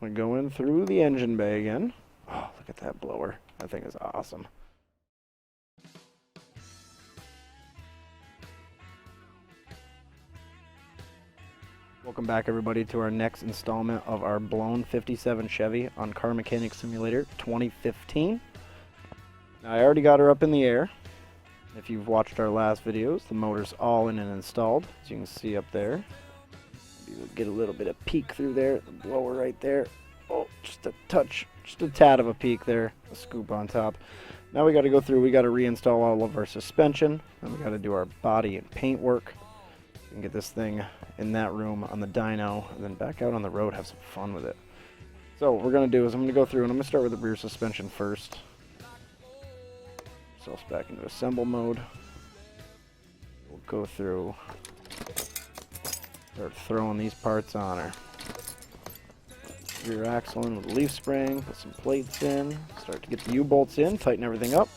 We go in through the engine bay again. Oh, look at that blower. That thing is awesome. Welcome back, everybody, to our next installment of our blown 57 Chevy on Car Mechanic Simulator 2015. Now, I already got her up in the air. If you've watched our last videos, the motor's all in and installed, as you can see up there. Maybe we'll get a little bit of peek through there. The blower right there. Oh, just a touch, just a tad of a peek there. A scoop on top. Now we got to go through, we got to reinstall all of our suspension. Then we got to do our body and paint work. We can get this thing in that room on the dyno, and then back out on the road, have some fun with it. So what we're going to do is I'm going to go through, and I'm going to start with the rear suspension first. So it's back into assemble mode. We'll go through, start throwing these parts on her. Rear axle in with the leaf spring, put some plates in, start to get the U-bolts in, tighten everything up.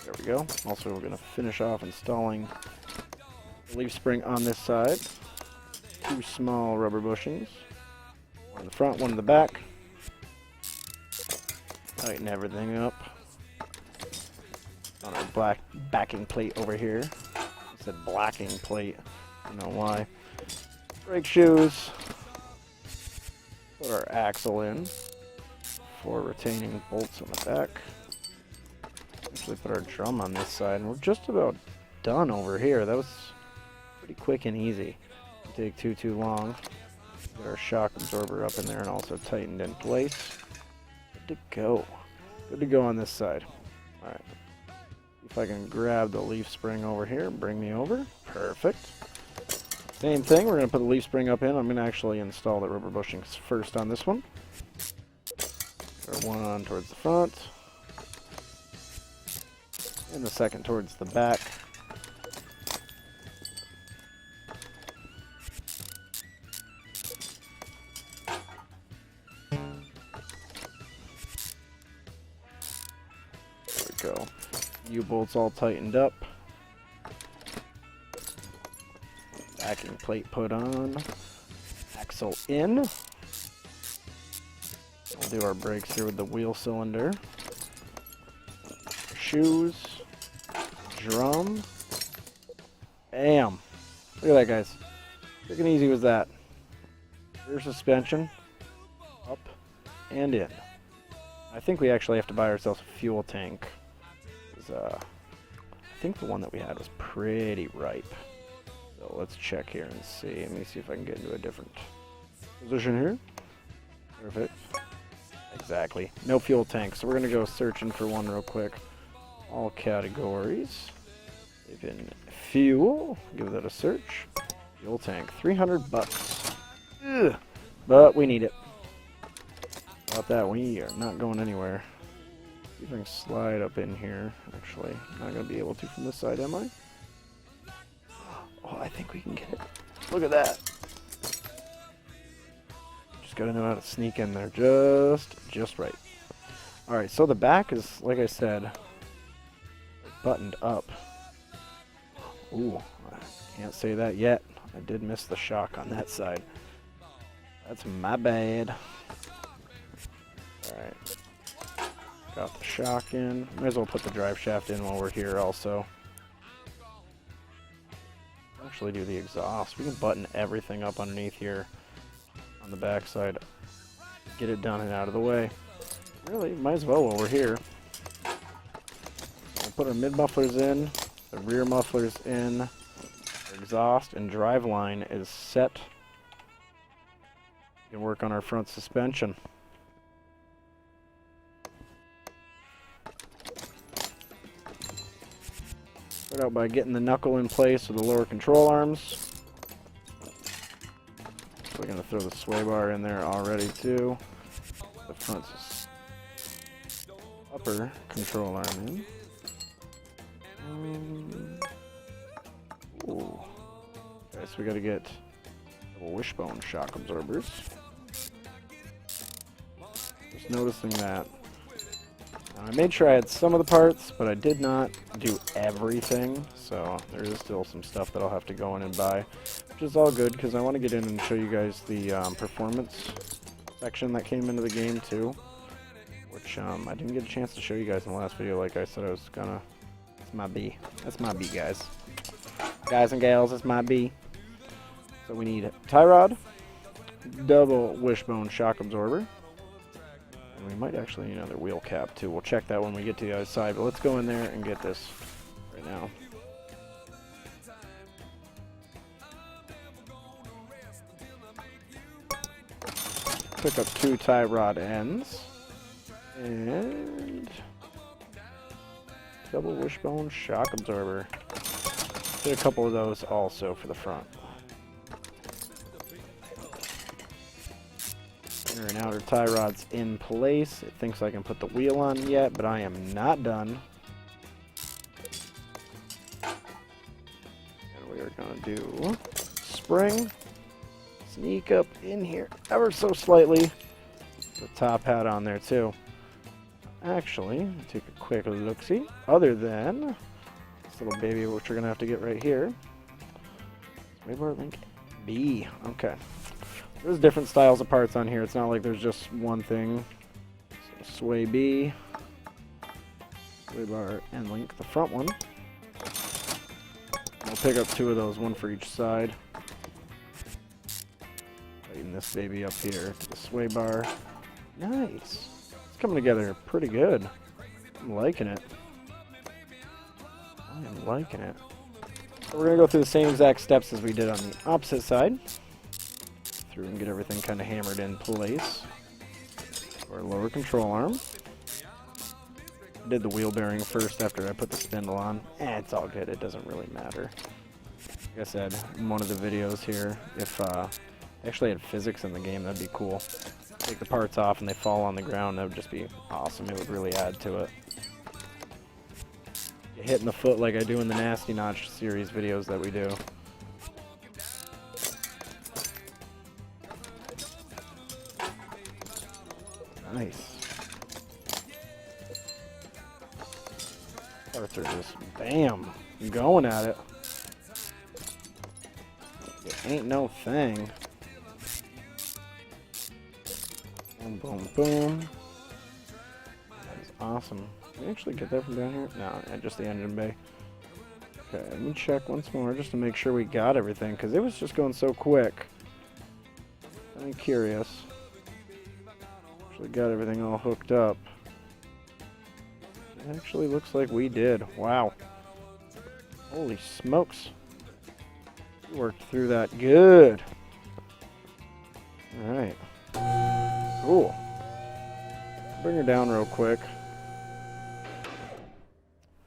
There we go. Also, we're going to finish off installing the leaf spring on this side. 2 small rubber bushings. One in the front, one in the back. Tighten everything up. On our black backing plate over here. I said blacking plate. I don't know why. Brake shoes. Put our axle in. 4 retaining bolts on the back. Actually put our drum on this side. And we're just about done over here. That was pretty quick and easy. Didn't take too long. Get our shock absorber up in there and also tightened in place. Good to go. Good to go on this side. Alright. If I can grab the leaf spring over here, bring me over. Perfect. Same thing, we're going to put the leaf spring up in. I'm going to actually install the rubber bushings first on this one. Put one on towards the front. And the second towards the back. Go. U-bolts all tightened up. Backing plate put on. Axle in. We'll do our brakes here with the wheel cylinder. Shoes. Drum. Bam. Look at that, guys. Quick and easy was that. Rear suspension. Up and in. I think we actually have to buy ourselves a fuel tank. I think the one that we had was pretty ripe. So let's check here and see. Let me see if I can get into a different position here. Perfect. Exactly. No fuel tank, so we're going to go searching for one real quick. All categories. Type in fuel. Give that a search. Fuel tank. 300 bucks. Ugh. But we need it. About that, we are not going anywhere. See if I can slide up in here. Actually, I'm not going to be able to from this side, am I? Oh, I think we can get it. Look at that. Just got to know how to sneak in there just right. Alright, so the back is, like I said, buttoned up. Ooh, I can't say that yet. I did miss the shock on that side. That's my bad. Alright. Got the shock in. Might as well put the drive shaft in while we're here also. Actually do the exhaust. We can button everything up underneath here on the back side. Get it done and out of the way. Really, might as well while we're here. We'll put our mid mufflers in, the rear mufflers in, our exhaust and drive line is set. We can work on our front suspension. Start out by getting the knuckle in place with the lower control arms. So we're going to throw the sway bar in there already too. The front upper control arm in. Ooh. Okay, so we got to get double wishbone shock absorbers. Just noticing that I made sure I had some of the parts, but I did not do everything, so there is still some stuff that I'll have to go in and buy, which is all good, because I want to get in and show you guys the performance section that came into the game, too, which I didn't get a chance to show you guys in the last video, like I said I was gonna. That's my B. That's my B, guys. Guys and gals, that's my B. So we need tie rod, double wishbone shock absorber, and we might actually need another wheel cap too. We'll check that when we get to the other side, but let's go in there and get this right now. Pick up 2 tie rod ends, and double wishbone shock absorber. Get a couple of those also for the front. Inner and outer tie rods in place. It thinks I can put the wheel on yet, but I am not done. And we are going to do spring. Sneak up in here ever so slightly. The top hat on there too. Actually, take a quick look-see. Other than this little baby, which we're going to have to get right here. Swaybar link B. Okay. There's different styles of parts on here. It's not like there's just one thing. So sway B, sway bar, and link the front one. We'll pick up 2 of those, one for each side. Tighten this baby up here to the sway bar. Nice. It's coming together pretty good. I'm liking it. I am liking it. So we're going to go through the same exact steps as we did on the opposite side. Through and get everything kind of hammered in place. Our lower control arm. I did the wheel bearing first after I put the spindle on. It's all good. It doesn't really matter. Like I said in one of the videos here, if they actually had physics in the game, that'd be cool. Take the parts off and they fall on the ground, that would just be awesome. It would really add to it. Get hit in the foot like I do in the Nasty Notch series videos that we do. Nice. Parts are just, bam, going at it. It ain't no thing. Boom, boom, boom. That is awesome. Can we actually get that from down here? No, just the engine bay. Okay, let me check once more just to make sure we got everything, because it was just going so quick. I'm curious. We got everything all hooked up. It actually looks like we did. Wow. Holy smokes. We worked through that good. Alright. Cool. Bring her down real quick.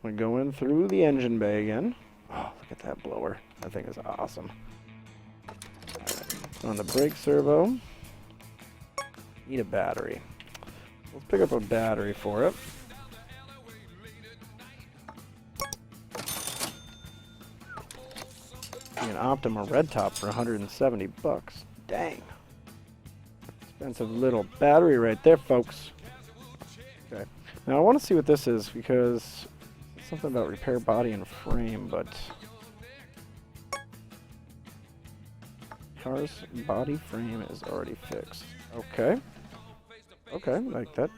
We go in through the engine bay again. Oh, look at that blower. That thing is awesome. Right. On the brake servo. Need a battery. Let's pick up a battery for it. An Optima red top for 170 bucks. Dang. Expensive little battery right there, folks. Okay. Now I want to see what this is, because it's something about repair body and frame, but car's body frame is already fixed. Okay. Okay, like that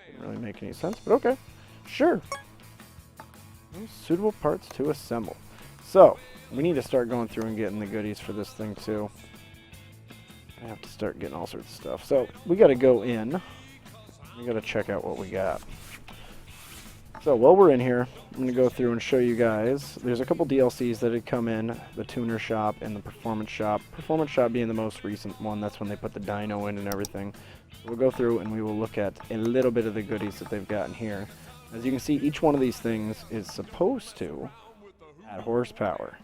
didn't really make any sense, but okay. Sure. Suitable parts to assemble. So, we need to start going through and getting the goodies for this thing too. I have to start getting all sorts of stuff. So, we got to go in. We got to check out what we got. So, while we're in here, I'm going to go through and show you guys. There's a couple DLCs that had come in. The tuner shop and the performance shop. Performance shop being the most recent one. That's when they put the dyno in and everything. We'll go through and we will look at a little bit of the goodies that they've got in here. As you can see, each one of these things is supposed to add horsepower.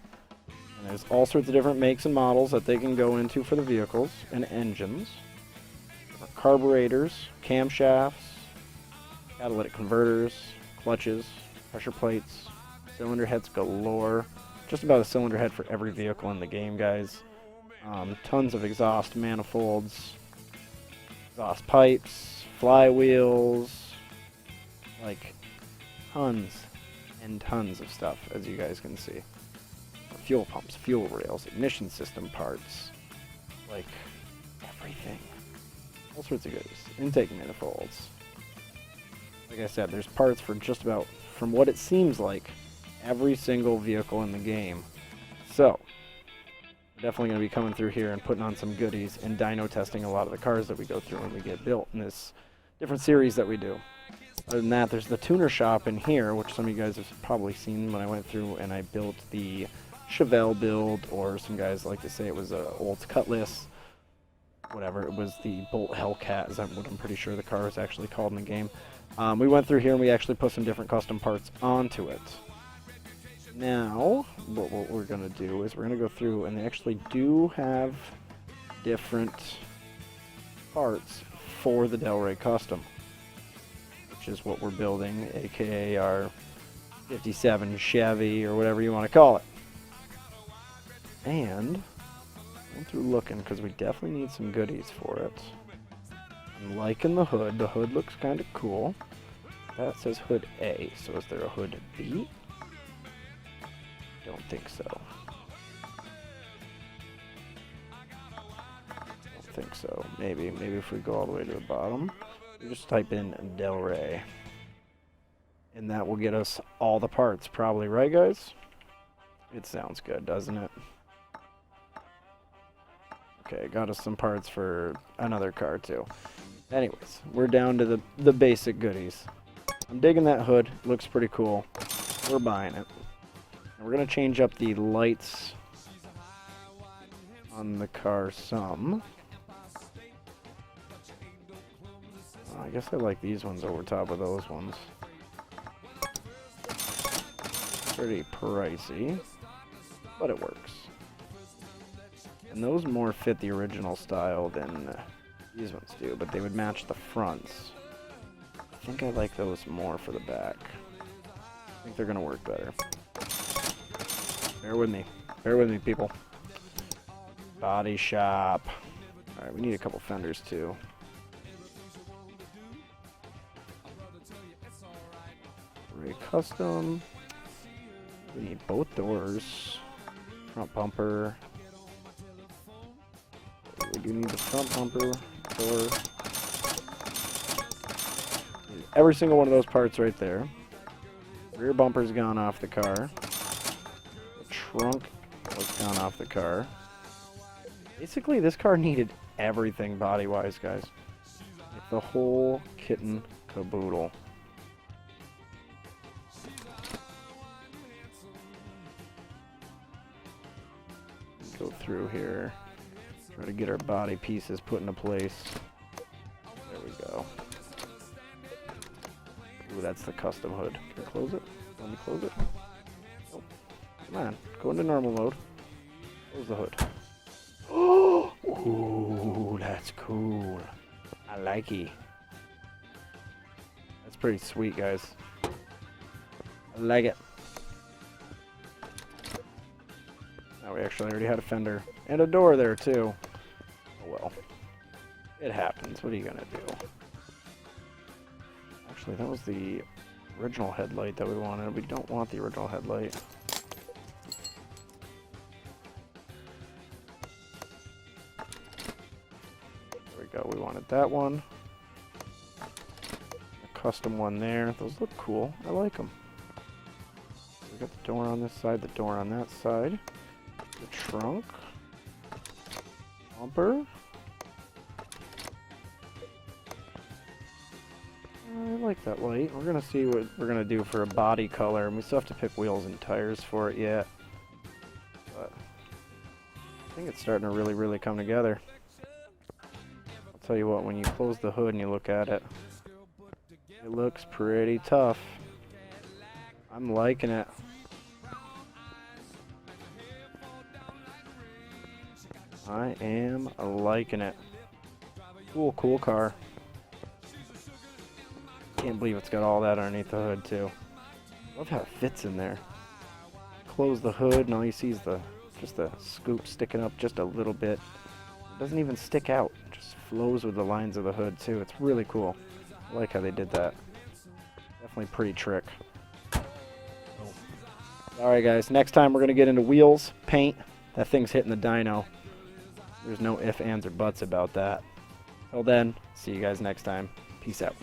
And there's all sorts of different makes and models that they can go into for the vehicles and engines. Carburetors, camshafts, catalytic converters, clutches, pressure plates, cylinder heads galore. Just about a cylinder head for every vehicle in the game, guys. Tons of exhaust manifolds, exhaust pipes, flywheels, Like, tons and tons of stuff, as you guys can see. Fuel pumps, fuel rails, ignition system parts, like, everything. All sorts of goodies. Intake manifolds. Like I said, there's parts for just about, from what it seems like, every single vehicle in the game. So, we're definitely going to be coming through here and putting on some goodies and dyno testing a lot of the cars that we go through when we get built in this different series that we do. Other than that, there's the tuner shop in here, which some of you guys have probably seen when I went through and I built the Chevy build, or some guys like to say it was a old Cutlass. Whatever, it was the Bolt Hellcat, is what I'm pretty sure the car is actually called in the game. We went through here and we actually put some different custom parts onto it. Now, what we're going to do is we're going to go through, and they actually do have different parts for the Del Rey Custom, which is what we're building, aka our 57 Chevy, or whatever you want to call it. And going through looking, because we definitely need some goodies for it. I'm liking the hood. The hood looks kind of cool. That says hood A, so is there a hood B? Don't think so. Don't think so. Maybe if we go all the way to the bottom, we just type in Del Rey. And that will get us all the parts, probably, right guys? It sounds good, doesn't it? Okay, got us some parts for another car too. Anyways, we're down to the basic goodies. I'm digging that hood, looks pretty cool. We're buying it. And we're gonna change up the lights on the car some. I guess I like these ones over top of those ones. Pretty pricey, but it works. And those more fit the original style than these ones do, but they would match the fronts. I think I like those more for the back. I think they're gonna work better. Bear with me, people. Body shop. Alright, we need a couple fenders too. Ray Custom. We need both doors. Front bumper. We do need the front bumper, door. Need every single one of those parts right there. Rear bumper's gone off the car. The trunk was gone off the car. Basically, this car needed everything body-wise, guys. Like the whole kit and caboodle. Go through here. Try to get our body pieces put into place. There we go. Ooh, that's the custom hood. Can I close it? Let me close it. Nope. Come on, go into normal mode. Close the hood. Oh, ooh, that's cool. I like it. That's pretty sweet, guys. I like it. Now we actually already had a fender and a door there too. Oh well. It happens. What are you gonna do? Actually, that was the original headlight that we wanted. We don't want the original headlight. There we go. We wanted that one. A custom one there. Those look cool. I like them. We got the door on this side, the door on that side. The trunk. Bumper. I like that light. We're gonna see what we're gonna do for a body color, and we still have to pick wheels and tires for it yet. But I think it's starting to really come together. I'll tell you what, when you close the hood and you look at it, it looks pretty tough. I'm liking it. I am liking it. Cool car. Can't believe it's got all that underneath the hood too. Love how it fits in there. Close the hood and all you see is just the scoop sticking up just a little bit. It doesn't even stick out. It just flows with the lines of the hood too. It's really cool. I like how they did that. Definitely pretty trick. Alright guys, next time we're going to get into wheels, paint. That thing's hitting the dyno. There's no ifs, ands, or buts about that. Till then, see you guys next time. Peace out.